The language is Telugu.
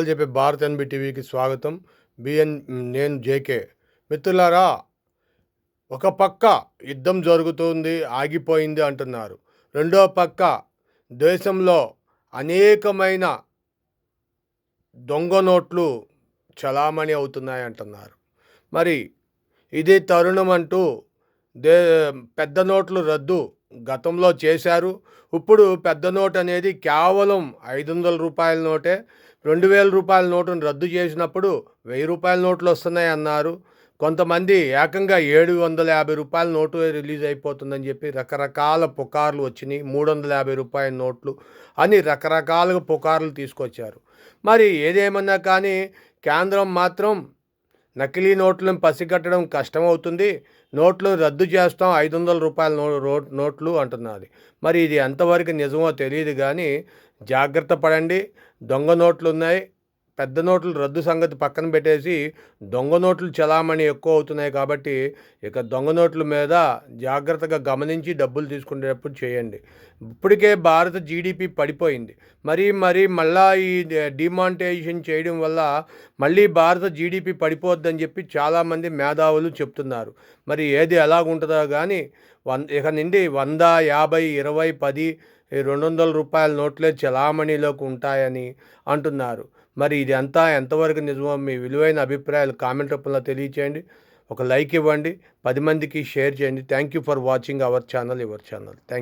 చెప్పే భారత్ ఎన్బి టీవీకి స్వాగతం. నేను జేకే. మిత్రులారా, ఒక పక్క యుద్ధం జరుగుతుంది, ఆగిపోయింది అంటున్నారు. రెండో పక్క దేశంలో అనేకమైన దొంగ నోట్లు చలామణి అవుతున్నాయి అంటున్నారు. మరి ఇదే తరుణం అంటూ దే పెద్ద నోట్లు రద్దు గతంలో చేశారు. ఇప్పుడు పెద్ద నోట్ అనేది కేవలం 500 రూపాయల నోటే. 2000 రూపాయల నోటును రద్దు చేసినప్పుడు 1000 రూపాయల నోట్లు వస్తున్నాయి అన్నారు. కొంతమంది ఏకంగా 750 రూపాయల నోటు రిలీజ్ అయిపోతుందని చెప్పి రకరకాల పుకార్లు వచ్చినాయి. 350 రూపాయల నోట్లు అని రకరకాలుగా పుకార్లు తీసుకొచ్చారు. మరి ఏదేమన్నా కానీ కేంద్రం మాత్రం నకిలీ నోట్లను పసిగట్టడం కష్టమవుతుంది, నోట్లను రద్దు చేస్తాం, 500 రూపాయల నోట్లు అంటున్నది. మరి ఇది ఎంతవరకు నిజమో తెలియదు కానీ జాగ్రత్త పడండి. దొంగ నోట్లు ఉన్నాయి. పెద్ద నోట్లు రద్దు సంగతి పక్కన పెట్టేసి దొంగ నోట్లు చలామణి ఎక్కువ అవుతున్నాయి కాబట్టి ఇక దొంగ నోట్ల మీద జాగ్రత్తగా గమనించి డబ్బులు తీసుకునేటప్పుడు చేయండి. ఇప్పటికే భారత జీడిపి పడిపోయింది. మళ్ళా ఈ డిమానిటైజేషన్ చేయడం వల్ల మళ్ళీ భారత జీడిపి పడిపోద్దని చెప్పి చాలామంది మేధావులు చెప్తున్నారు. మరి ఏది ఎలాగుంటుందో కానీ ఇక నుండి 100, 50, 20, 10, 200 రూపాయల నోట్లే చలామణిలోకి ఉంటాయని అంటున్నారు. మరి ఇది అంతా ఎంతవరకు నిజమో మీ విలువైన అభిప్రాయాలు కామెంట్ రూపంలో తెలియచేయండి. ఒక లైక్ ఇవ్వండి, 10 మందికి షేర్ చేయండి. Thank you for watching our channel. Thank